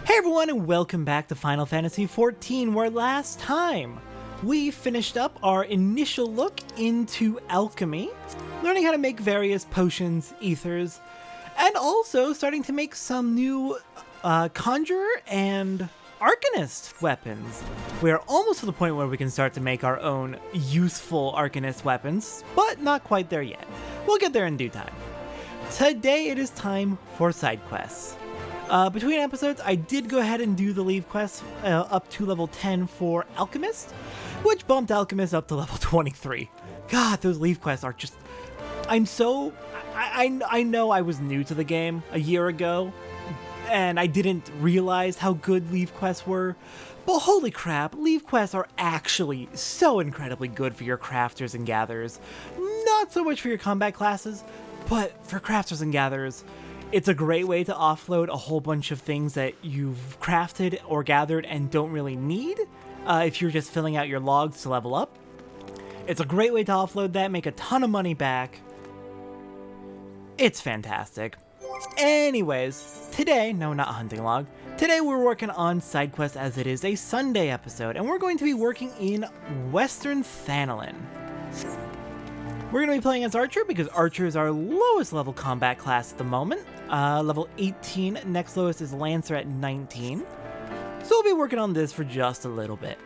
Hey everyone, and welcome back to Final Fantasy XIV, where last time we finished up our initial look into alchemy, learning how to make various potions, ethers, and also starting to make some new conjurer and arcanist weapons. We are almost to the point where we can start to make our own useful arcanist weapons, but not quite there yet. We'll get there in due time. Today it is time for side quests. Between episodes, I did go ahead and do the leave quest up to level 10 for Alchemist, which bumped Alchemist up to level 23. God, those leave quests are just... I know I was new to the game a year ago, and I didn't realize how good leave quests were, but holy crap, leave quests are actually so incredibly good for your crafters and gatherers. Not so much for your combat classes, but for crafters and gatherers. It's a great way to offload a whole bunch of things that you've crafted or gathered and don't really need if you're just filling out your logs to level up. It's a great way to offload that, make a ton of money back. It's fantastic. Anyways, today, no, not a hunting log. Today we're working on side quests as it is a Sunday episode, and we're going to be working in Western Thanalan. We're going to be playing as Archer because Archer is our lowest level combat class at the moment. Level 18, next lowest is Lancer at 19. So we'll be working on this for just a little bit.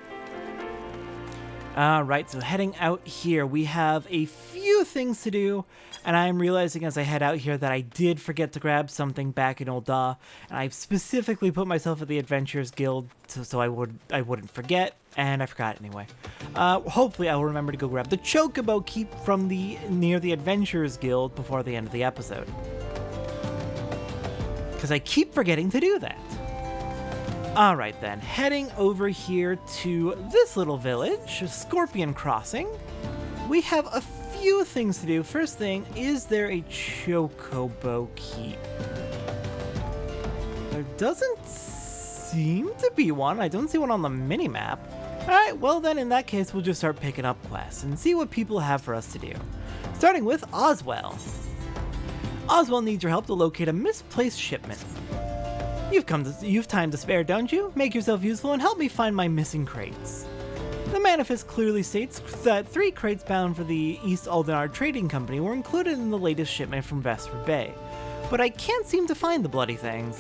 Alright, so heading out here, we have a few things to do, and I'm realizing as I head out here that I did forget to grab something back in Ul'dah, and I specifically put myself at the Adventurers Guild so I wouldn't forget, and I forgot anyway. Hopefully I will remember to go grab the Chocobo Keep from near the Adventurers Guild before the end of the episode. Because I keep forgetting to do that. Alright then, heading over here to this little village, Scorpion Crossing. We have a few things to do. First thing, is there a Chocobo Keep? There doesn't seem to be one. I don't see one on the minimap. Alright, well then in that case we'll just start picking up quests and see what people have for us to do. Starting with Oswell. Oswell needs your help to locate a misplaced shipment. You've time to spare, don't you? Make yourself useful and help me find my missing crates. The manifest clearly states that 3 crates bound for the East Aldenar Trading Company were included in the latest shipment from Vesper Bay, but I can't seem to find the bloody things.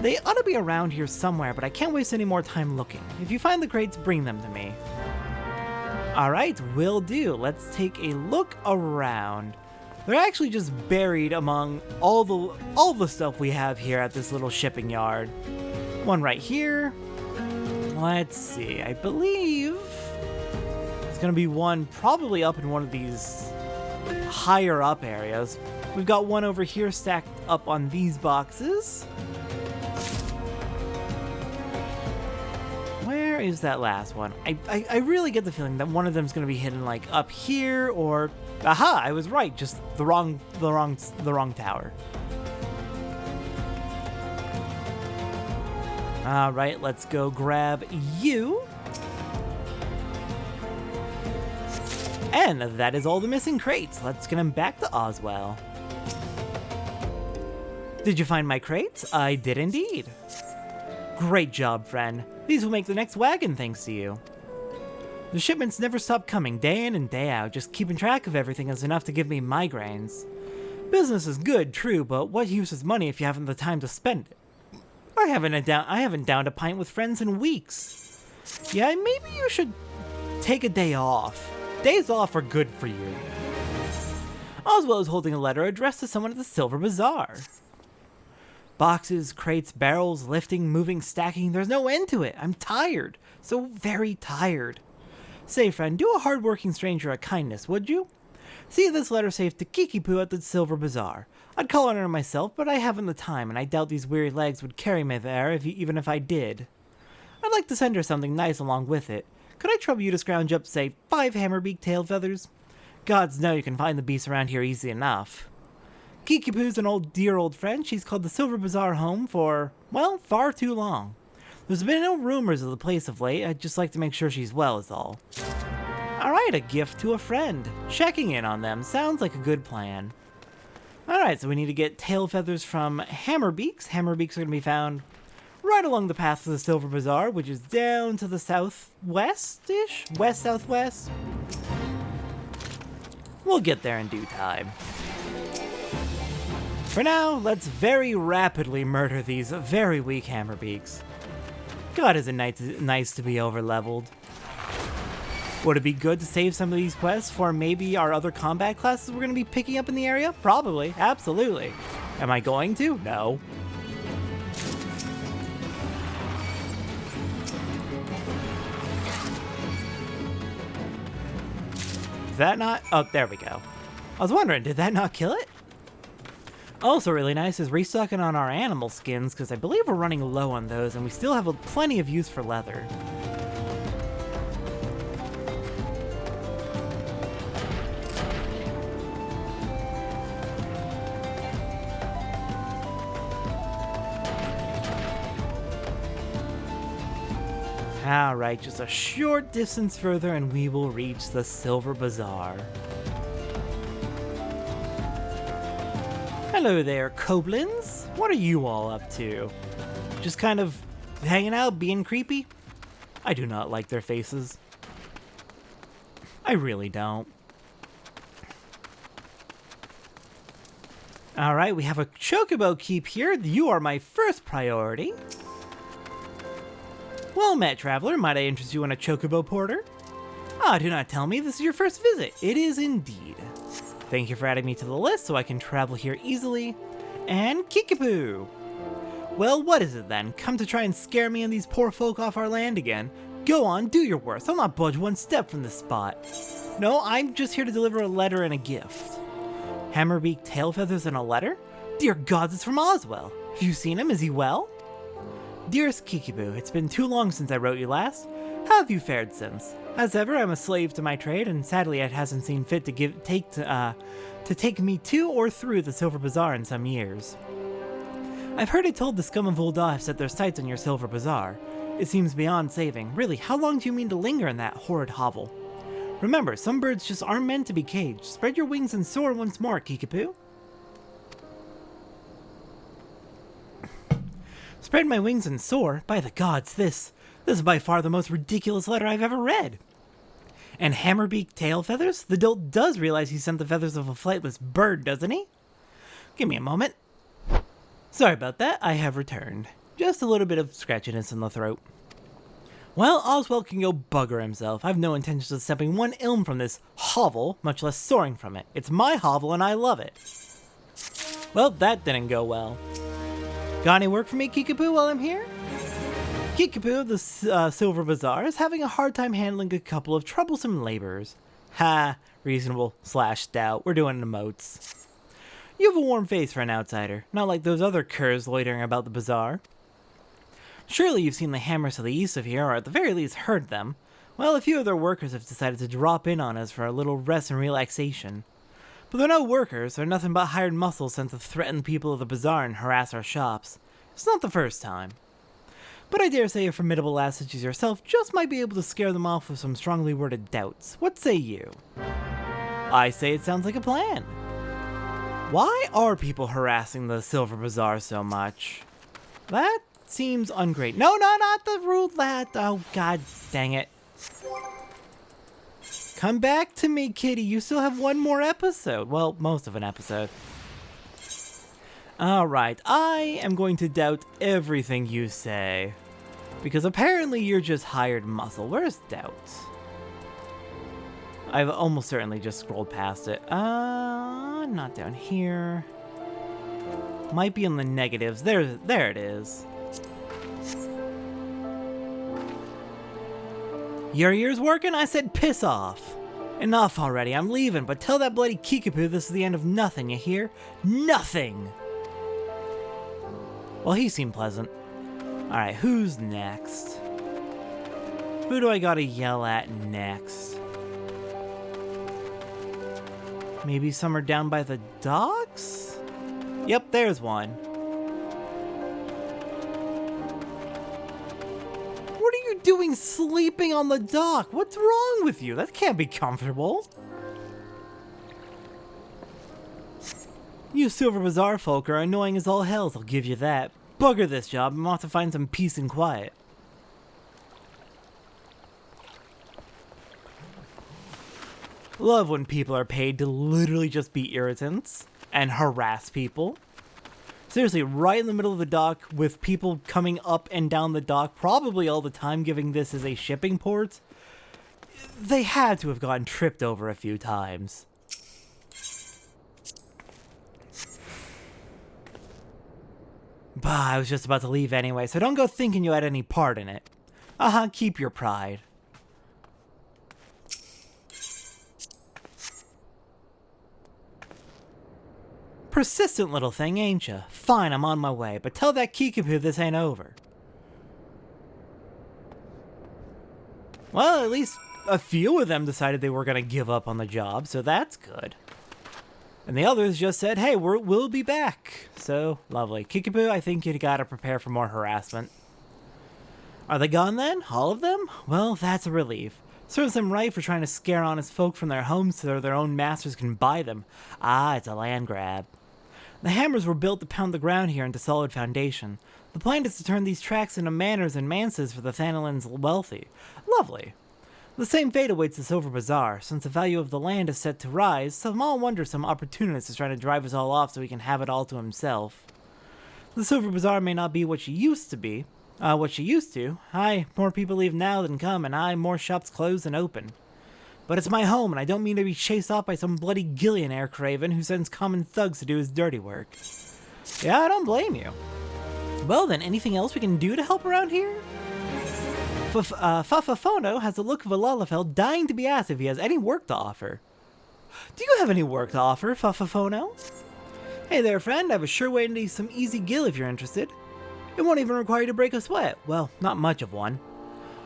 They ought to be around here somewhere, but I can't waste any more time looking. If you find the crates, bring them to me. Alright, will do. Let's take a look around. They're actually just buried among all the stuff we have here at this little shipping yard. One right here. Let's see, I believe it's gonna be one probably up in one of these higher up areas. We've got one over here stacked up on these boxes. Where is that last one? I really get the feeling that one of them is going to be hidden like up here or... Aha! I was right, just the wrong tower. Alright, let's go grab you. And that is all the missing crates. Let's get them back to Oswell. Did you find my crates? I did indeed. Great job, friend. These will make the next wagon thanks to you. The shipments never stop coming, day in and day out. Just keeping track of everything is enough to give me migraines. Business is good, true, but what use is money if you haven't the time to spend it? I haven't downed a pint with friends in weeks. Yeah, maybe you should take a day off. Days off are good for you. Oswell is holding a letter addressed to someone at the Silver Bazaar. Boxes, crates, barrels, lifting, moving, stacking, there's no end to it. I'm tired. So very tired. Say, friend, do a hard-working stranger a kindness, would you? See this letter safe to Kikipu at the Silver Bazaar. I'd call on her myself, but I haven't the time, and I doubt these weary legs would carry me there even if I did. I'd like to send her something nice along with it. Could I trouble you to scrounge up, say, 5 hammerbeak tail feathers? Gods know you can find the beasts around here easy enough. Kikipu's an dear old friend. She's called the Silver Bazaar home for, well, far too long. There's been no rumors of the place of late. I'd just like to make sure she's well is all. Alright, a gift to a friend. Checking in on them sounds like a good plan. Alright, so we need to get tail feathers from Hammerbeaks. Hammerbeaks are going to be found right along the path to the Silver Bazaar, which is down to the southwest-ish? West-southwest? We'll get there in due time. For now, let's very rapidly murder these very weak Hammerbeaks. God, is it nice to be over-leveled. Would it be good to save some of these quests for maybe our other combat classes we're going to be picking up in the area? Probably, absolutely. Am I going to? No. Did that not? Oh, there we go. I was wondering, did that not kill it? Also really nice is restocking on our animal skins, because I believe we're running low on those, and we still have plenty of use for leather. Alright, just a short distance further and we will reach the Silver Bazaar. Hello there, Koblins. What are you all up to? Just kind of hanging out, being creepy? I do not like their faces. I really don't. Alright, we have a chocobo keep here. You are my first priority. Well met, traveler. Might I interest you in a chocobo porter? Ah, do not tell me this is your first visit. It is indeed. Thank you for adding me to the list so I can travel here easily. And Kickapoo! Well, what is it then? Come to try and scare me and these poor folk off our land again? Go on, do your worst. I'll not budge one step from this spot. No, I'm just here to deliver a letter and a gift. Hammerbeak tail feathers and a letter? Dear gods, it's from Oswell. Have you seen him? Is he well? Dearest Kickapoo, it's been too long since I wrote you last. How have you fared since? As ever, I'm a slave to my trade, and sadly it hasn't seen fit to take me to or through the Silver Bazaar in some years. I've heard it told the scum of Ul'dah have set their sights on your Silver Bazaar. It seems beyond saving. Really, how long do you mean to linger in that horrid hovel? Remember, some birds just aren't meant to be caged. Spread your wings and soar once more, Kickapoo. Spread my wings and soar? By the gods, this is by far the most ridiculous letter I've ever read. And Hammerbeak tail feathers? The dolt does realize he sent the feathers of a flightless bird, doesn't he? Give me a moment. Sorry about that, I have returned. Just a little bit of scratchiness in the throat. Well, Oswell can go bugger himself. I've no intention of stepping one ilm from this hovel, much less soaring from it. It's my hovel and I love it. Well, that didn't go well. Got any work for me, Kickapoo, while I'm here? Kickapoo of the Silver Bazaar is having a hard time handling a couple of troublesome laborers. Ha, reasonable/stout. We're doing emotes. You have a warm face for an outsider, not like those other curs loitering about the bazaar. Surely you've seen the hammers to the east of here, or at the very least heard them. Well, a few of their workers have decided to drop in on us for a little rest and relaxation. But they're no workers, they're nothing but hired muscles sent to threaten the people of the bazaar and harass our shops. It's not the first time. But I dare say a formidable lass such as yourself just might be able to scare them off with some strongly worded doubts. What say you? I say it sounds like a plan. Why are people harassing the Silver Bazaar so much? That seems ungreat. No, not the roulette. Oh, god dang it. Come back to me, kitty. You still have one more episode. Well, most of an episode. Alright, I am going to doubt everything you say. Because apparently you're just hired muscle. Where's doubt? I've almost certainly just scrolled past it. Not down here. Might be in the negatives. There it is. Your ears working? I said piss off. Enough already, I'm leaving, but tell that bloody Kickapoo this is the end of nothing, you hear? Nothing! Well, he seemed pleasant. Alright, who's next? Who do I gotta yell at next? Maybe somewhere down by the docks? Yep, there's one. What are you doing sleeping on the dock? What's wrong with you? That can't be comfortable. You Silver Bazaar folk are annoying as all hells, I'll give you that. Bugger this job, I'm off to find some peace and quiet. Love when people are paid to literally just be irritants and harass people. Seriously, right in the middle of the dock with people coming up and down the dock probably all the time, giving this as a shipping port. They had to have gotten tripped over a few times. Bah, I was just about to leave anyway, so don't go thinking you had any part in it. Keep your pride. Persistent little thing, ain't ya? Fine, I'm on my way, but tell that Kikipu this ain't over. Well, at least a few of them decided they were gonna give up on the job, so that's good. And the others just said, hey, we'll be back. So, lovely. Kikipu, I think you gotta prepare for more harassment. Are they gone then? All of them? Well, that's a relief. Serves them right for trying to scare honest folk from their homes so their own masters can buy them. It's a land grab. The hammers were built to pound the ground here into solid foundation. The plan is to turn these tracks into manors and manses for the Thanalan's wealthy. Lovely. The same fate awaits the Silver Bazaar. Since the value of the land is set to rise, small wonder some opportunist is trying to drive us all off so he can have it all to himself. The Silver Bazaar may not be what she used to be. More people leave now than come, and more shops closed than open. But it's my home, and I don't mean to be chased off by some bloody Gillionaire craven who sends common thugs to do his dirty work. Yeah, I don't blame you. Well then, anything else we can do to help around here? Fafafono has the look of a Lalafell dying to be asked if he has any work to offer. Do you have any work to offer, Fafafono? Hey there, friend. I have a sure way into some easy gill if you're interested. It won't even require you to break a sweat. Well, not much of one.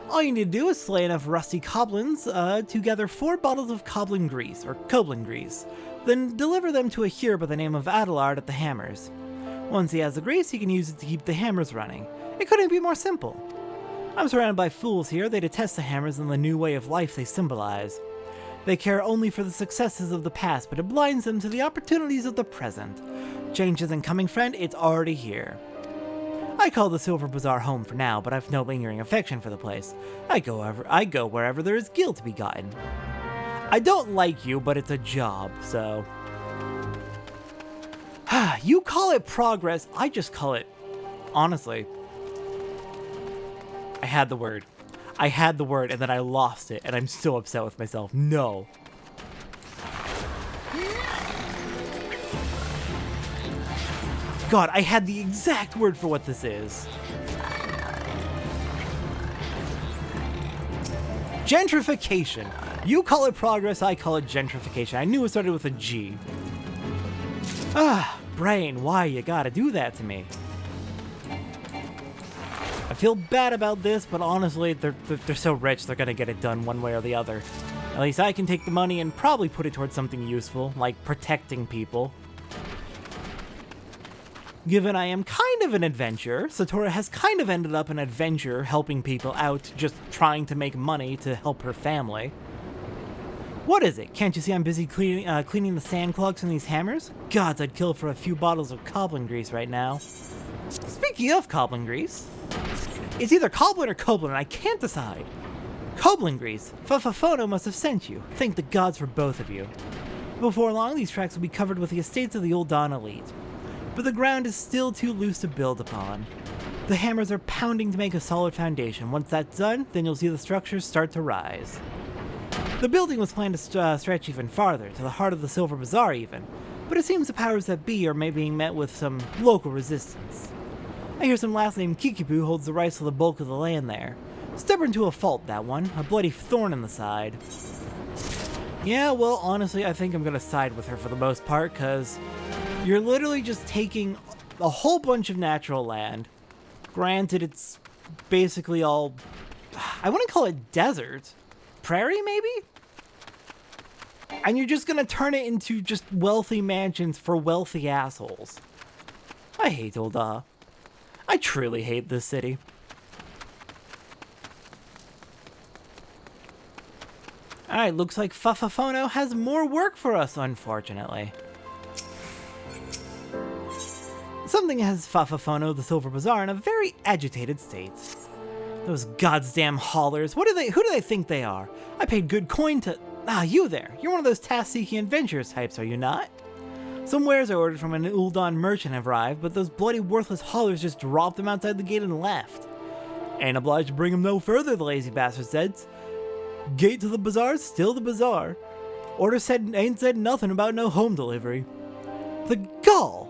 All you need to do is slay enough rusty coblins to gather 4 bottles of coblin grease, or coblin grease, then deliver them to a hero by the name of Adelard at the hammers. Once he has the grease, he can use it to keep the hammers running. It couldn't be more simple. I'm surrounded by fools here. They detest the hammers and the new way of life they symbolize. They care only for the successes of the past, but it blinds them to the opportunities of the present. Change isn't coming, friend. It's already here. I call the Silver Bazaar home for now, but I've no lingering affection for the place. I go wherever there is gil to be gotten. I don't like you, but it's a job, so... You call it progress, I just call it... Honestly... I had the word, and then I lost it, and I'm so upset with myself. No. God, I had the exact word for what this is. Gentrification. You call it progress, I call it gentrification. I knew it started with a G. Brain, why you gotta do that to me? I feel bad about this, but honestly, they're so rich, they're gonna get it done one way or the other. At least I can take the money and probably put it towards something useful, like protecting people. Given I am kind of an adventurer, Satora has kind of ended up an adventure helping people out, just trying to make money to help her family. What is it? Can't you see I'm busy cleaning the sand clogs from these hammers? Gods, I'd kill for a few bottles of coblin grease right now. Speaking of coblin grease, it's either coblin or coblin, I can't decide. Coblin grease. Fafafono must have sent you. Thank the gods for both of you. Before long, these tracks will be covered with the estates of the old Dawn elite. But the ground is still too loose to build upon. The hammers are pounding to make a solid foundation. Once that's done, then you'll see the structures start to rise. The building was planned to stretch even farther, to the heart of the Silver Bazaar even, but it seems the powers that be are maybe being met with some local resistance. I hear some last name Kikipu holds the rights to the bulk of the land there. Stubborn to a fault, that one. A bloody thorn in the side. Yeah, well, honestly, I think I'm gonna side with her for the most part, because you're literally just taking a whole bunch of natural land. Granted, it's basically all... I wouldn't call it desert. Prairie, maybe? And you're just gonna turn it into just wealthy mansions for wealthy assholes. I hate Ul'dah. I truly hate this city. Alright, looks like Fafafono has more work for us, unfortunately. So Something has Fafafono the Silver Bazaar in a very agitated state. Those goddamn haulers, who do they think they are? I paid good coin to... Ah, you there. You're one of those task-seeking adventurers types, are you not? Some wares I ordered from an Uldan merchant have arrived, but those bloody worthless haulers just dropped them outside the gate and left. Ain't obliged to bring them no further, the lazy bastard said. Gate to the bazaar's still the bazaar. Order ain't said nothing about no home delivery. The gall!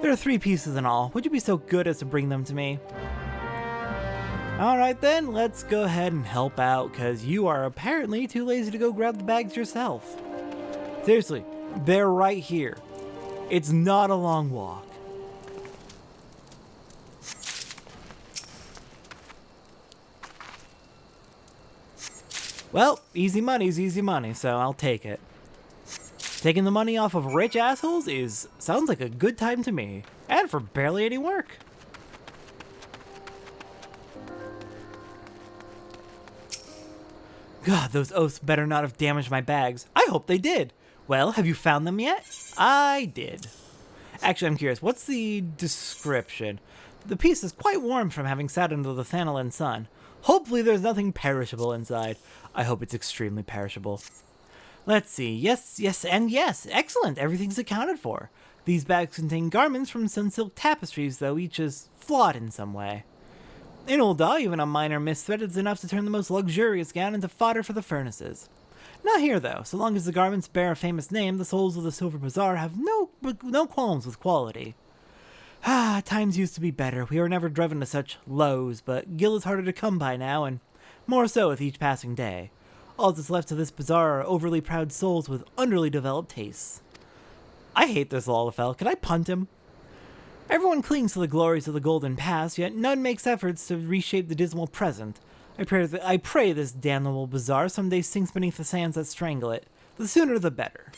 There are 3 pieces in all. Would you be so good as to bring them to me? Alright then, let's go ahead and help out, cause you are apparently too lazy to go grab the bags yourself. Seriously, they're right here. It's not a long walk. Well, easy money's easy money, so I'll take it. Taking the money off of rich assholes sounds like a good time to me, and for barely any work. God, those oaths better not have damaged my bags. I hope they did. Well, have you found them yet? I did. Actually, I'm curious, what's the description? The piece is quite warm from having sat under the Thanalan sun. Hopefully there's nothing perishable inside. I hope it's extremely perishable. Let's see. Yes, and yes. Excellent. Everything's accounted for. These bags contain garments from sun silk tapestries, though each is flawed in some way. In Ulda, even a minor misthread is enough to turn the most luxurious gown into fodder for the furnaces. Not here, though. So long as the garments bear a famous name, the souls of the Silver Bazaar have no qualms with quality. Times used to be better. We were never driven to such lows, but gil is harder to come by now, and more so with each passing day. All that's left to this bazaar are overly proud souls with underly developed tastes. I hate this Lalafell. Can I punt him? Everyone clings to the glories of the golden past, yet none makes efforts to reshape the dismal present. I pray this damnable bazaar someday sinks beneath the sands that strangle it. The sooner the better.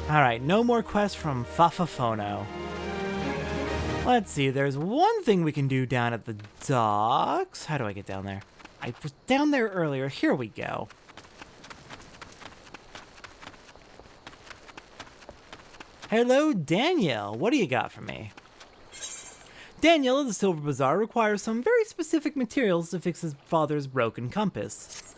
Alright, no more quests from Fafafono. Let's see, there's one thing we can do down at the docks. How do I get down there? I was down there earlier. Here we go. Hello, Danielle. What do you got for me? Danielle of the Silver Bazaar requires some very specific materials to fix his father's broken compass.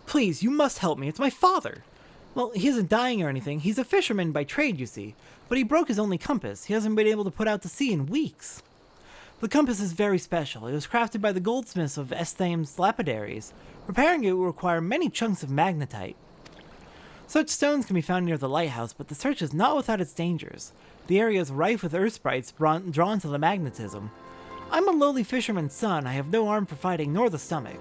Please, you must help me. It's my father. Well, he isn't dying or anything. He's a fisherman by trade, you see. But he broke his only compass. He hasn't been able to put out to sea in weeks. The compass is very special. It was crafted by the goldsmiths of Esthaim's lapidaries. Repairing it will require many chunks of magnetite. Such stones can be found near the lighthouse, but the search is not without its dangers. The area is rife with earth sprites drawn to the magnetism. I'm a lowly fisherman's son. I have no arm for fighting, nor the stomach.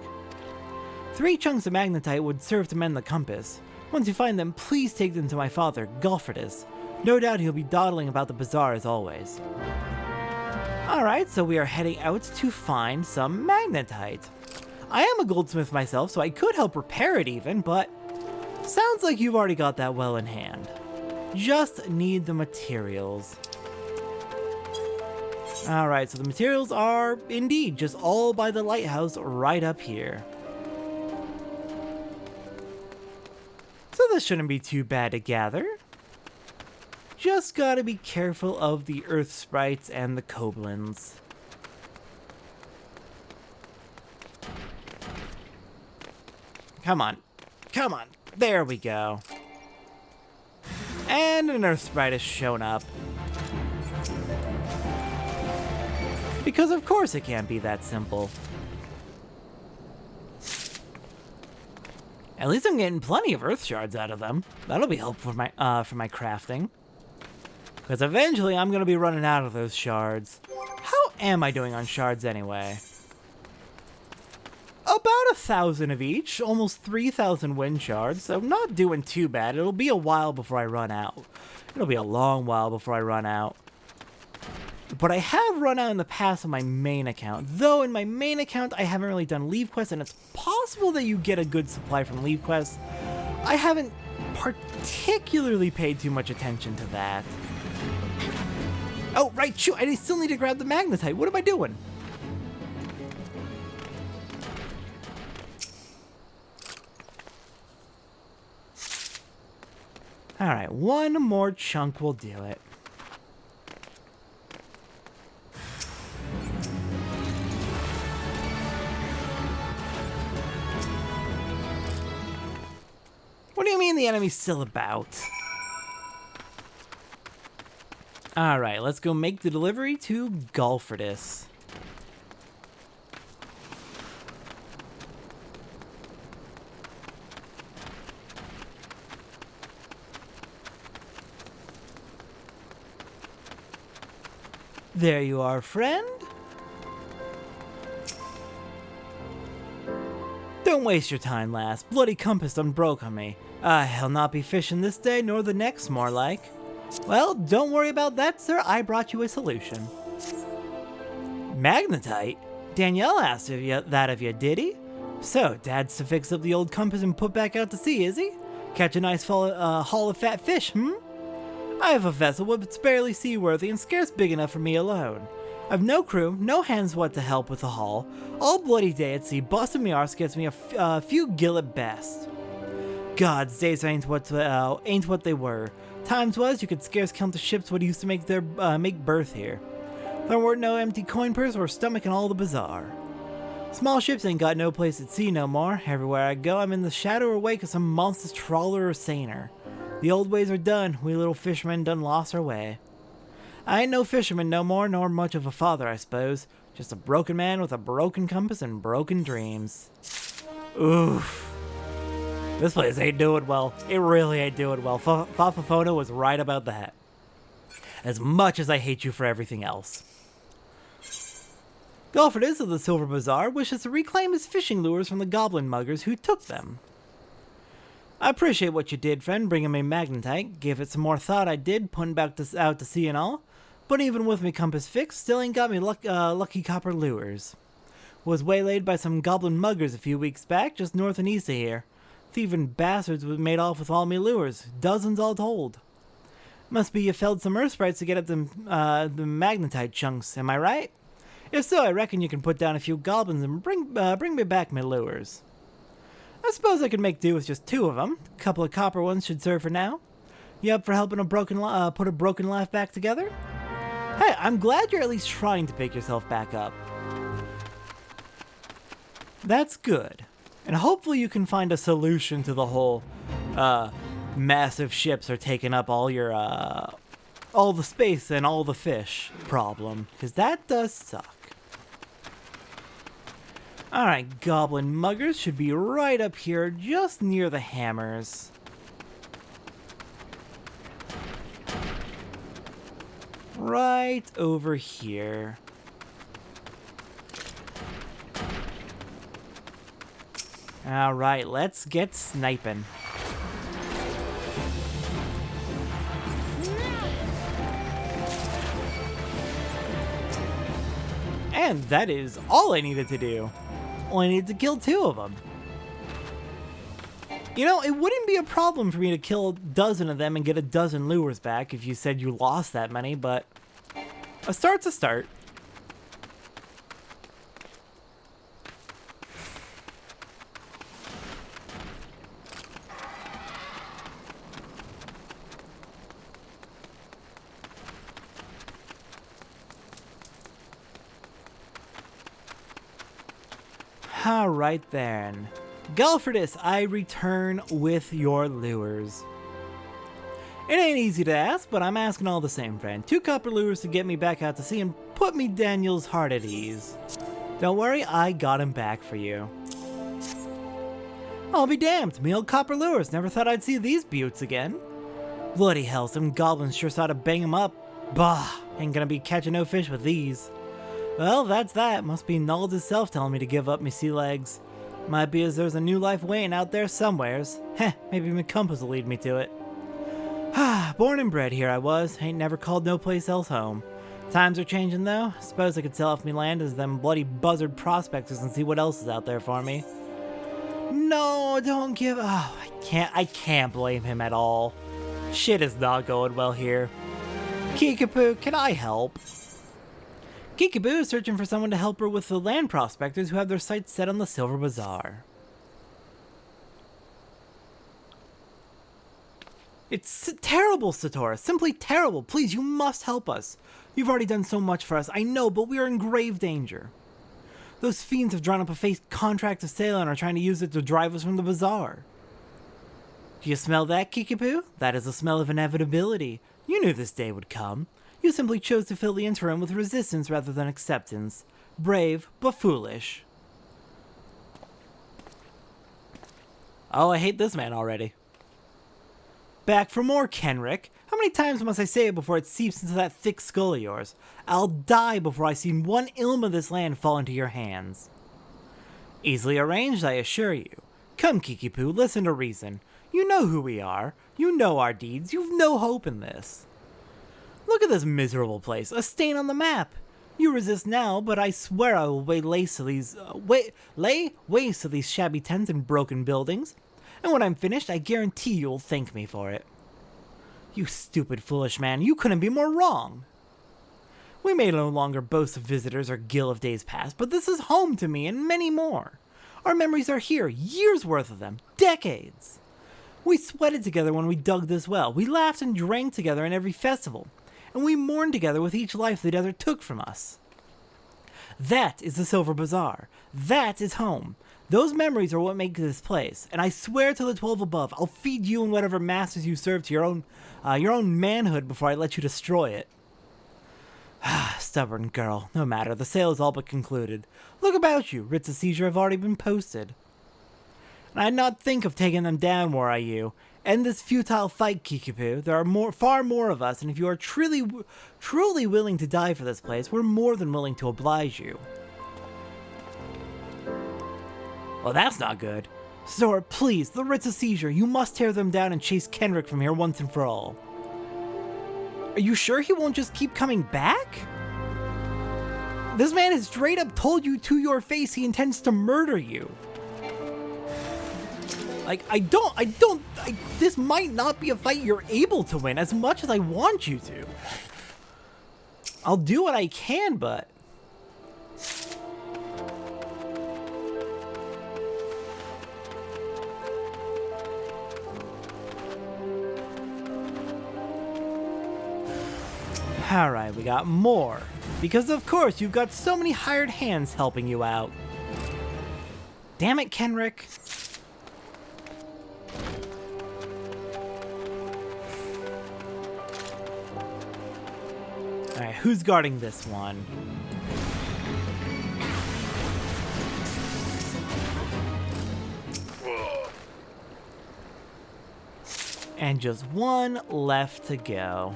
3 chunks of magnetite would serve to mend the compass. Once you find them, please take them to my father, Gulfredus. No doubt he'll be dawdling about the bazaar as always. Alright, so we are heading out to find some magnetite. I am a goldsmith myself, so I could help repair it even, but sounds like you've already got that well in hand. Just need the materials. Alright, so the materials are indeed just all by the lighthouse right up here. So this shouldn't be too bad to gather. Just gotta be careful of the earth sprites and the koblins. Come on. Come on. There we go. And an earth sprite has shown up. Because of course it can't be that simple. At least I'm getting plenty of earth shards out of them. That'll be helpful for my crafting. Because eventually I'm gonna be running out of those shards. How am I doing on shards anyway? About 1,000 of each, almost 3,000 wind shards, so not doing too bad. It'll be a while before I run out. It'll be a long while before I run out. But I have run out in the past on my main account. Though in my main account, I haven't really done leave quests, and it's possible that you get a good supply from leave quests. I haven't particularly paid too much attention to that. Oh, right, shoot, I still need to grab the magnetite. What am I doing? Alright, one more chunk will do it. What do you mean the enemy's still about? Alright, let's go make the delivery to Golfordus. There you are, friend. Don't waste your time, lass. Bloody compass done broke on me. I'll not be fishing this day nor the next, more like. Well, don't worry about that, sir. I brought you a solution. Magnetite? Danielle asked that of you, did he? So, Dad's to fix up the old compass and put back out to sea, is he? Catch a nice haul of fat fish, I have a vessel, but it's barely seaworthy and scarce big enough for me alone. I've no crew, no hands what to help with the haul. All bloody day at sea, busting me arse gets me a few gill at best. God's days ain't what they were. Times was you could scarce count the ships what used to make berth here. There weren't no empty coin purse or stomach in all the bazaar. Small ships ain't got no place at sea no more. Everywhere I go, I'm in the shadow or wake of some monstrous trawler or seiner. The old ways are done. We little fishermen done lost our way. I ain't no fisherman no more, nor much of a father, I suppose. Just a broken man with a broken compass and broken dreams. Oof. This place ain't doing well. It really ain't doing well. Fafafona was right about that. As much as I hate you for everything else. Golfordus of the Silver Bazaar wishes to reclaim his fishing lures from the goblin muggers who took them. I appreciate what you did, friend, bringing me magnetite. Gave it some more thought I did, putting back out to sea and all. But even with me compass fixed, still ain't got me lucky copper lures. Was waylaid by some goblin muggers a few weeks back, just north and east of here. Thieving bastards made off with all me lures, dozens all told. Must be you felled some earth sprites to get at the magnetite chunks, am I right? If so, I reckon you can put down a few goblins and bring me back my lures. I suppose I could make do with just 2 of them. A couple of copper ones should serve for now. You up for helping put a broken life back together? Hey, I'm glad you're at least trying to pick yourself back up. That's good. And hopefully you can find a solution to the whole, massive ships are taking up all your, all the space and all the fish problem. Because that does suck. Alright, goblin muggers should be right up here, just near the hammers. Right over here. Alright, let's get sniping. And that is all I needed to do. Only needed to kill 2 of them. You know, it wouldn't be a problem for me to kill a dozen of them and get a dozen lures back if you said you lost that many, but a start's a start. Alright then. Golfordus, I return with your lures. It ain't easy to ask, but I'm asking all the same, friend. 2 copper lures to get me back out to sea and put me Daniel's heart at ease. Don't worry, I got him back for you. I'll be damned, me old copper lures. Never thought I'd see these beauts again. Bloody hell, some goblins sure saw to bang them up. Bah, ain't gonna be catching no fish with these. Well, that's that. Must be Nald himself telling me to give up me sea legs. Might be as there's a new life waiting out there somewheres. Heh, maybe my compass will lead me to it. Born and bred here I was. Ain't never called no place else home. Times are changing though. Suppose I could sell off me land as them bloody buzzard prospectors and see what else is out there for me. No, don't give... Oh, I can't blame him at all. Shit is not going well here. Kickapoo, can I help? Kickapoo is searching for someone to help her with the land prospectors who have their sights set on the Silver Bazaar. It's terrible, Satora. Simply terrible. Please, you must help us. You've already done so much for us, I know, but we are in grave danger. Those fiends have drawn up a fake contract to sail and are trying to use it to drive us from the bazaar. Do you smell that, Kikipu? That is the smell of inevitability. You knew this day would come. You simply chose to fill the interim with resistance rather than acceptance. Brave, but foolish. Oh, I hate this man already. Back for more, Kenrick. How many times must I say it before it seeps into that thick skull of yours? I'll die before I see one ilm of this land fall into your hands. Easily arranged, I assure you. Come, Kikipu, listen to reason. You know who we are. You know our deeds. You've no hope in this. Look at this miserable place, a stain on the map. You resist now, but I swear I will lay waste to these shabby tents and broken buildings. And when I'm finished, I guarantee you'll thank me for it. You stupid, foolish man, you couldn't be more wrong. We may no longer boast of visitors or gill of days past, but this is home to me and many more. Our memories are here, years worth of them, decades. We sweated together when we dug this well, we laughed and drank together in every festival, and we mourned together with each life the desert took from us. That is the Silver Bazaar. That is home. Those memories are what make this place, and I swear to the 12 above, I'll feed you and whatever masters you serve to your own manhood before I let you destroy it. Stubborn girl. No matter, the sale is all but concluded. Look about you, writs of seizure have already been posted. And I'd not think of taking them down were I you. End this futile fight, Kikipu. There are far more of us, and if you are truly willing to die for this place, we're more than willing to oblige you. Well, that's not good. Sora, please, the writs of seizure, you must tear them down and chase Kenrick from here once and for all. Are you sure he won't just keep coming back? This man has straight up told you to your face he intends to murder you. Like, this might not be a fight you're able to win as much as I want you to. I'll do what I can, but... Alright, we got more. Because of course, you've got so many hired hands helping you out. Damn it, Kenrick. Alright, who's guarding this one? And just one left to go.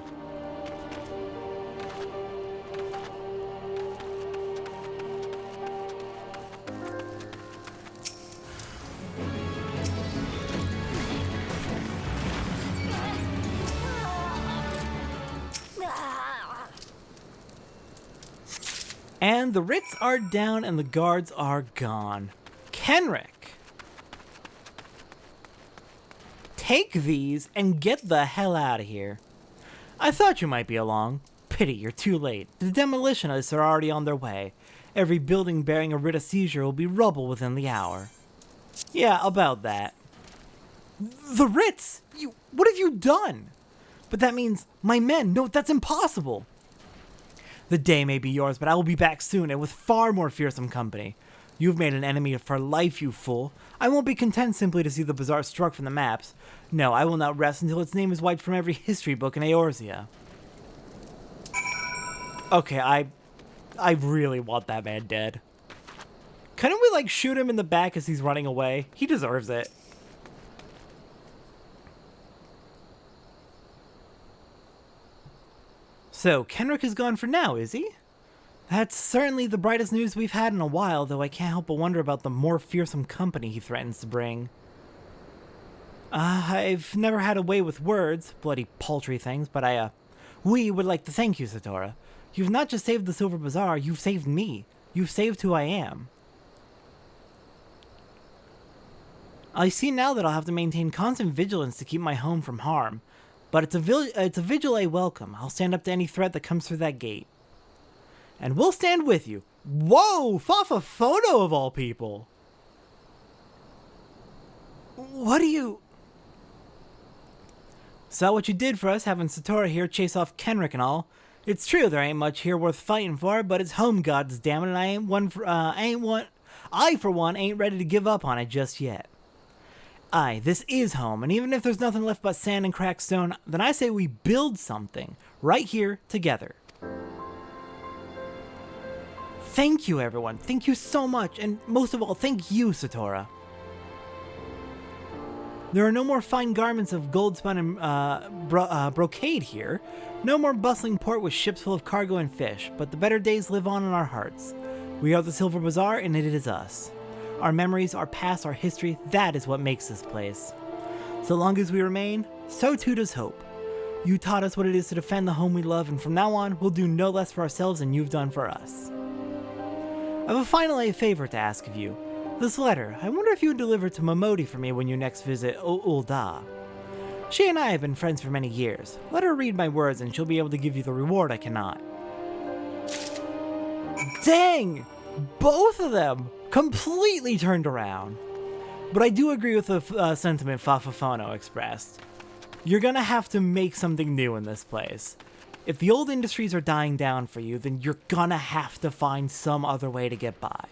And the writs are down and the guards are gone. Kenrick! Take these and get the hell out of here. I thought you might be along. Pity, you're too late. The demolitionists are already on their way. Every building bearing a writ of seizure will be rubble within the hour. Yeah, about that. The writs! What have you done? But that means my men. No, that's impossible. The day may be yours, but I will be back soon and with far more fearsome company. You've made an enemy for life, you fool. I won't be content simply to see the bazaar struck from the maps. No, I will not rest until its name is wiped from every history book in Eorzea. Okay, I really want that man dead. Couldn't we, like, shoot him in the back as he's running away? He deserves it. So, Kenrick is gone for now, is he? That's certainly the brightest news we've had in a while, though I can't help but wonder about the more fearsome company he threatens to bring. I've never had a way with words, bloody paltry things, but we would like to thank you, Satora. You've not just saved the Silver Bazaar, you've saved me. You've saved who I am. I see now that I'll have to maintain constant vigilance to keep my home from harm. But it's a vigil I welcome. I'll stand up to any threat that comes through that gate. And we'll stand with you. Whoa! Fafa photo of all people! What do you... Saw what you did for us having Satora here chase off Kenrick and all. It's true there ain't much here worth fighting for, but it's home, gods damn it, and I for one ain't ready to give up on it just yet. Aye, this is home, and even if there's nothing left but sand and cracked stone, then I say we build something right here together. Thank you, everyone. Thank you so much, and most of all, thank you, Satora. There are no more fine garments of gold-spun and brocade here, no more bustling port with ships full of cargo and fish, but the better days live on in our hearts. We are the Silver Bazaar, and it is us. Our memories, our past, our history, that is what makes this place. So long as we remain, so too does hope. You taught us what it is to defend the home we love, and from now on, we'll do no less for ourselves than you've done for us. I have a final favor to ask of you. This letter, I wonder if you would deliver to Momodi for me when you next visit Ul'dah. She and I have been friends for many years. Let her read my words and she'll be able to give you the reward I cannot. Dang! Both of them completely turned around. But I do agree with the sentiment Fafafono expressed. You're gonna have to make something new in this place. If the old industries are dying down for you, then you're gonna have to find some other way to get by.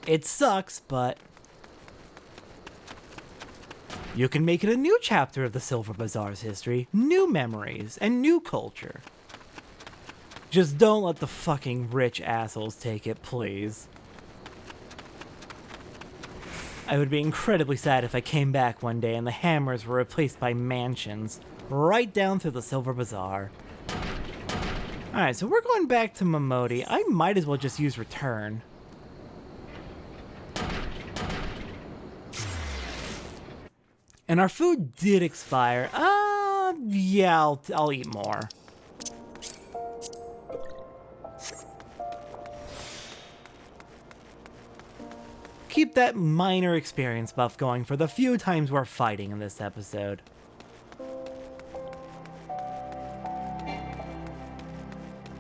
It sucks, but you can make it a new chapter of the Silver Bazaar's history, new memories, and new culture. Just don't let the fucking rich assholes take it, please. I would be incredibly sad if I came back one day and the hammers were replaced by mansions, right down through the Silver Bazaar. Alright, so we're going back to Momodi. I might as well just use return. And our food did expire. Yeah, I'll eat more. Keep that minor experience buff going for the few times we're fighting in this episode.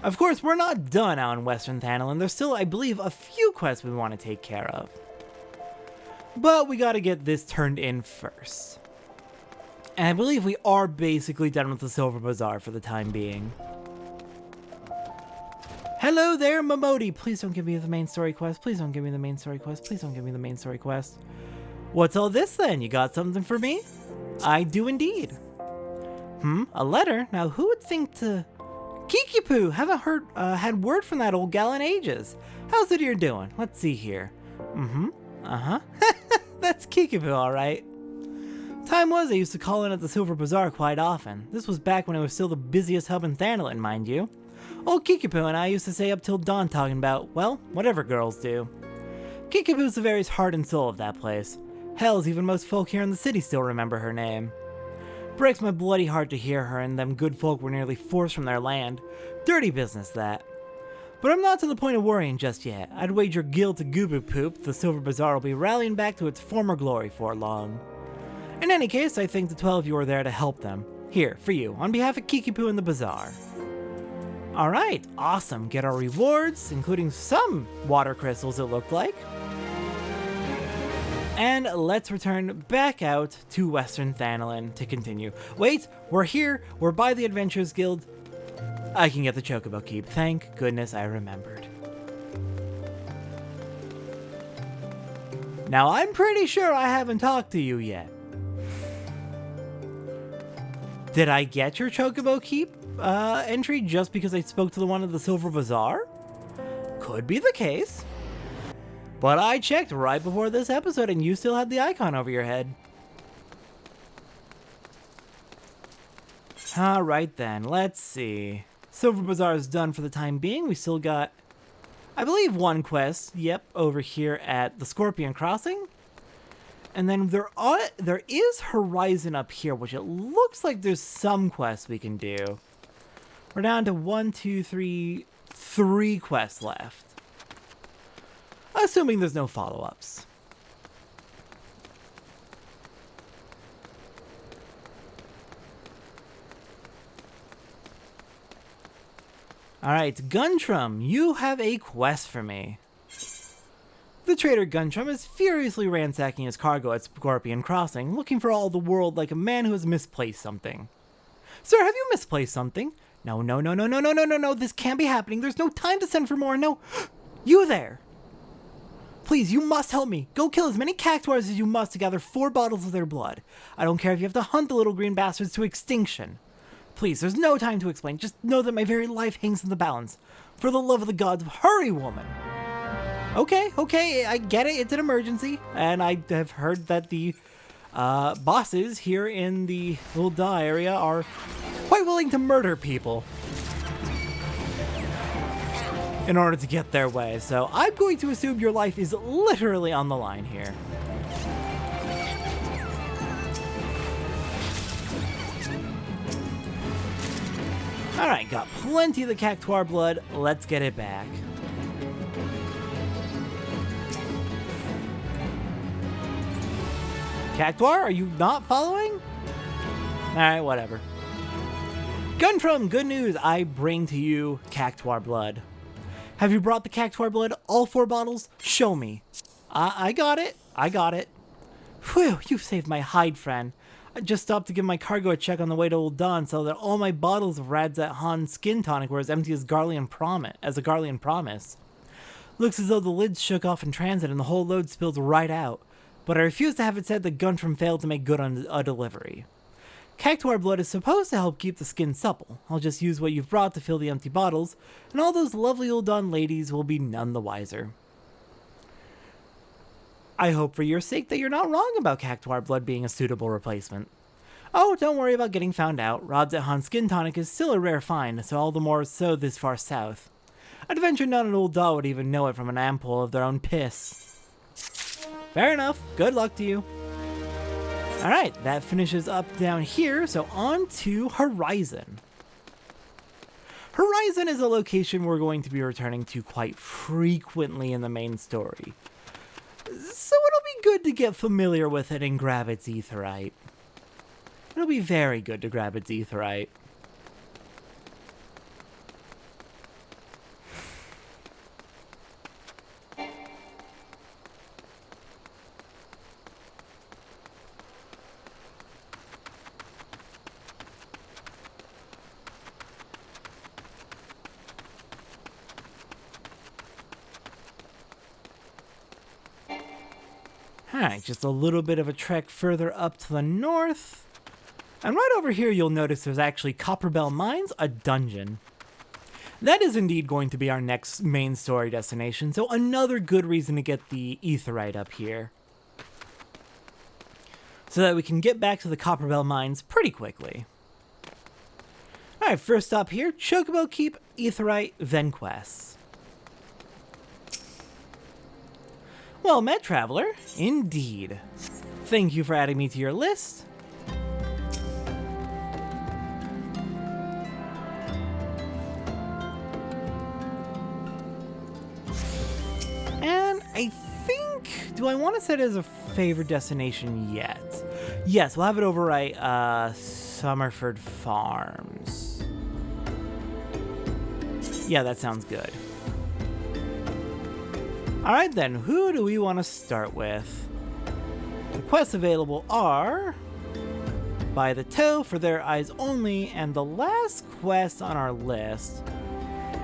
Of course, we're not done out in Western Thanalan. There's still, I believe, a few quests we want to take care of. But we gotta get this turned in first. And I believe we are basically done with the Silver Bazaar for the time being. Hello there, Momodi! Please don't give me the main story quest. Please don't give me the main story quest. Please don't give me the main story quest. What's all this then? You got something for me? I do indeed. A letter? Now who would think to... Kikipoo! Haven't heard, had word from that old gal in ages. How's it you're doing? Let's see here. That's Kikipoo, alright. Time was I used to call in at the Silver Bazaar quite often. This was back when it was still the busiest hub in Thanalan, mind you. Old Kikipoo and I used to stay up till dawn talking about, well, whatever girls do. Kikipoo's the very heart and soul of that place. Hells, even most folk here in the city still remember her name. Breaks my bloody heart to hear her and them good folk were nearly forced from their land. Dirty business, that. But I'm not to the point of worrying just yet. I'd wager Gil to Gubu Poop the Silver Bazaar will be rallying back to its former glory for long. In any case, I think the 12 of you are there to help them. Here, for you, on behalf of Kikipoo and the Bazaar. Alright, awesome. Get our rewards, including some water crystals it looked like. And let's return back out to Western Thanalan to continue. Wait, we're here. We're by the Adventurers Guild. I can get the Chocobo Keep. Thank goodness I remembered. Now, I'm pretty sure I haven't talked to you yet. Did I get your Chocobo Keep entry just because I spoke to the one at the Silver Bazaar? Could be the case. But I checked right before this episode and you still had the icon over your head. Alright then, let's see. Silver Bazaar is done for the time being. We still got, I believe, one quest. Yep, over here at the Scorpion Crossing. And then there is Horizon up here, which it looks like there's some quests we can do. We're down to 3 quests left. Assuming there's no follow-ups. Alright, Guntram, you have a quest for me. The traitor Guntram is furiously ransacking his cargo at Scorpion Crossing, looking for all the world like a man who has misplaced something. Sir, have you misplaced something? No, no, no, no, no, no, no, no, no, this can't be happening. There's no time to send for more, no. You there! Please, you must help me. Go kill as many cactuars as you must to gather 4 bottles of their blood. I don't care if you have to hunt the little green bastards to extinction. Please, there's no time to explain. Just know that my very life hangs in the balance. For the love of the gods, hurry, woman! Okay, I get it. It's an emergency. And I have heard that the bosses here in the Ul'dah area are quite willing to murder people in order to get their way. So I'm going to assume your life is literally on the line here. Alright, got plenty of the cactuar blood. Let's get it back. Cactuar, are you not following? Alright, whatever. Guntram, good news. I bring to you cactuar blood. Have you brought the cactuar blood? All 4 bottles? Show me. I got it. I got it. Whew, you saved my hide, friend. I just stopped to give my cargo a check on the way to Ul'dah and saw that all my bottles of Radzat Han skin tonic were as empty as a Garlean promise. Looks as though the lids shook off in transit and the whole load spilled right out. But I refuse to have it said that Guntram failed to make good on a delivery. Cactuar blood is supposed to help keep the skin supple. I'll just use what you've brought to fill the empty bottles, and all those lovely Ul'dah ladies will be none the wiser. I hope for your sake that you're not wrong about cactuar blood being a suitable replacement. Oh, don't worry about getting found out. Radzat Han skin tonic is still a rare find, so all the more so this far south. I'd venture none in Ul'dah would even know it from an ampoule of their own piss. Fair enough. Good luck to you. Alright, that finishes up down here, so on to Horizon. Horizon is a location we're going to be returning to quite frequently in the main story. So it'll be good to get familiar with it and grab its aetheryte. It'll be very good to grab its aetheryte. Alright, just a little bit of a trek further up to the north. And right over here you'll notice there's actually Copperbell Mines, a dungeon. That is indeed going to be our next main story destination, so another good reason to get the aetheryte up here. So that we can get back to the Copperbell Mines pretty quickly. Alright, first stop here, Chocobo Keep, aetheryte, then quests. Well met, traveler. Indeed. Thank you for adding me to your list. And I think... do I want to set it as a favorite destination yet? Yes, we'll have it over at Summerford Farms. Yeah, that sounds good. Alright then, who do we want to start with? The quests available are... By the Toe for Their Eyes Only, and the last quest on our list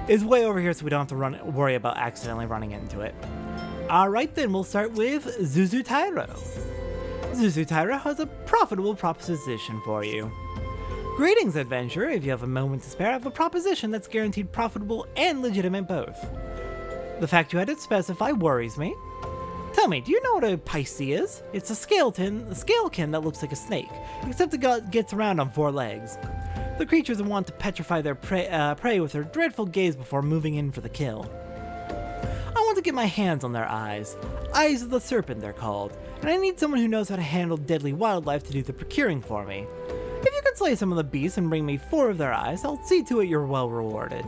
is way over here so we don't have to worry about accidentally running into it. Alright then, we'll start with Zuzutairo. Zuzutairo has a profitable proposition for you. Greetings, adventurer. If you have a moment to spare, I have a proposition that's guaranteed profitable and legitimate both. The fact you had to specify worries me. Tell me, do you know what a Pisces is? It's a scalekin that looks like a snake, except it gets around on 4 legs. The creatures want to petrify their prey with their dreadful gaze before moving in for the kill. I want to get my hands on their eyes. Eyes of the Serpent, they're called, and I need someone who knows how to handle deadly wildlife to do the procuring for me. If you could slay some of the beasts and bring me 4 of their eyes, I'll see to it you're well rewarded.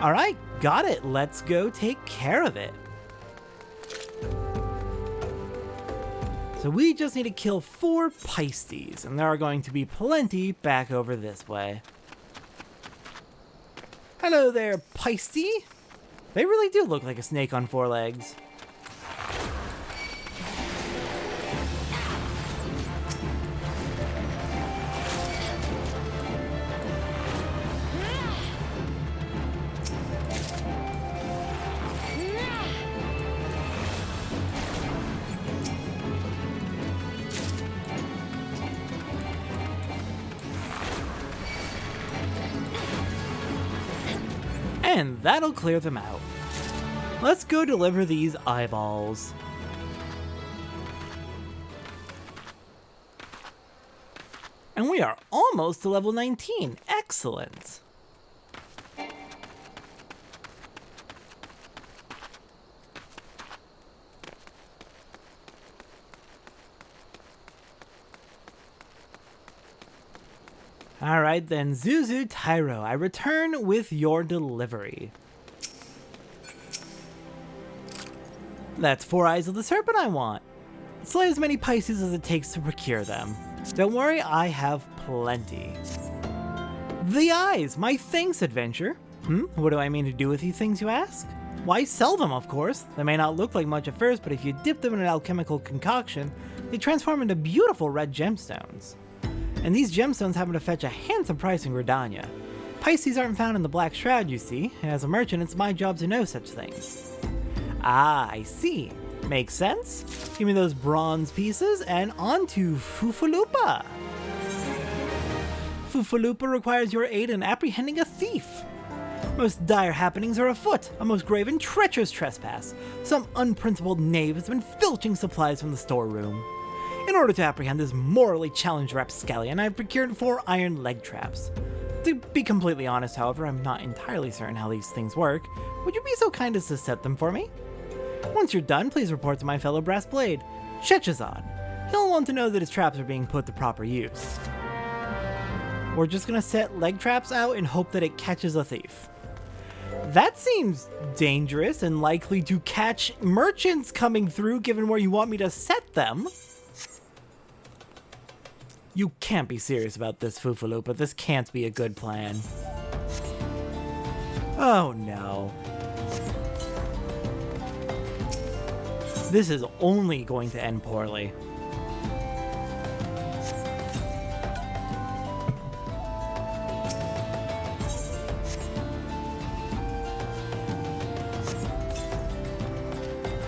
Alright, got it. Let's go take care of it. So we just need to kill 4 Pisces, and there are going to be plenty back over this way. Hello there, Pisces. They really do look like a snake on 4 legs. And that'll clear them out. Let's go deliver these eyeballs. And we are almost to level 19. Excellent. Alright then, Zuzu Tyro, I return with your delivery. That's 4 eyes of the serpent I want. Slay as many Pisces as it takes to procure them. Don't worry, I have plenty. The eyes, my thanks, adventure. What do I mean to do with these things, you ask? Why, sell them, of course. They may not look like much at first, but if you dip them in an alchemical concoction, they transform into beautiful red gemstones. And these gemstones happen to fetch a handsome price in Gridania. Pisces aren't found in the Black Shroud, you see. As a merchant, it's my job to know such things. Ah, I see. Makes sense. Give me those bronze pieces, and on to Fufalupa. Fufalupa requires your aid in apprehending a thief. Most dire happenings are afoot, a most grave and treacherous trespass. Some unprincipled knave has been filching supplies from the storeroom. In order to apprehend this morally challenged rapscallion, I have procured 4 iron leg traps. To be completely honest, however, I'm not entirely certain how these things work. Would you be so kind as to set them for me? Once you're done, please report to my fellow brass blade, Chechazon. He'll want to know that his traps are being put to proper use. We're just gonna set leg traps out and hope that it catches a thief. That seems dangerous and likely to catch merchants coming through, given where you want me to set them. You can't be serious about this, Fufalupa. This can't be a good plan. Oh no. This is only going to end poorly.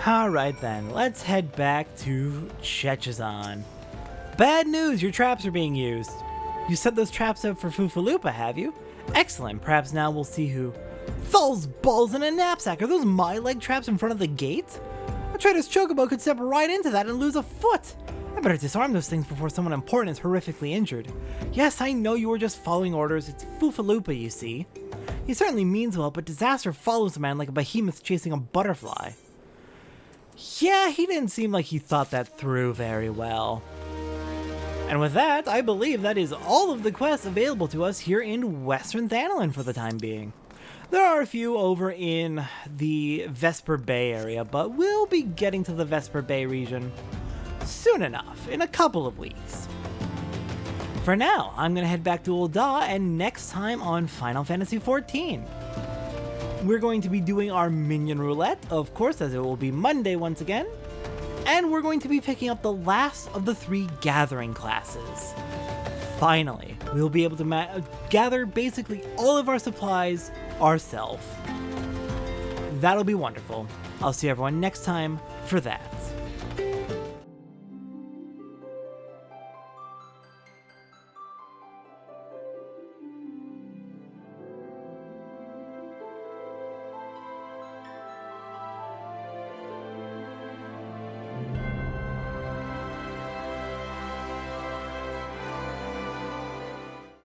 Alright then, let's head back to Chechazon. Bad news, your traps are being used. You set those traps up for Fufalupa, have you? Excellent, perhaps now we'll see who... Thul's balls in a knapsack! Are those my leg traps in front of the gate? A traitor's chocobo could step right into that and lose a foot! I better disarm those things before someone important is horrifically injured. Yes, I know you were just following orders, it's Fufalupa, you see. He certainly means well, but disaster follows a man like a behemoth chasing a butterfly. Yeah, he didn't seem like he thought that through very well. And with that, I believe that is all of the quests available to us here in Western Thanalan for the time being. There are a few over in the Vesper Bay area, but we'll be getting to the Vesper Bay region soon enough, in a couple of weeks. For now, I'm going to head back to Ul'dah, and next time on Final Fantasy XIV, we're going to be doing our minion roulette, of course, as it will be Monday once again. And we're going to be picking up the last of the 3 gathering classes. Finally, we'll be able to gather basically all of our supplies ourselves. That'll be wonderful. I'll see everyone next time for that.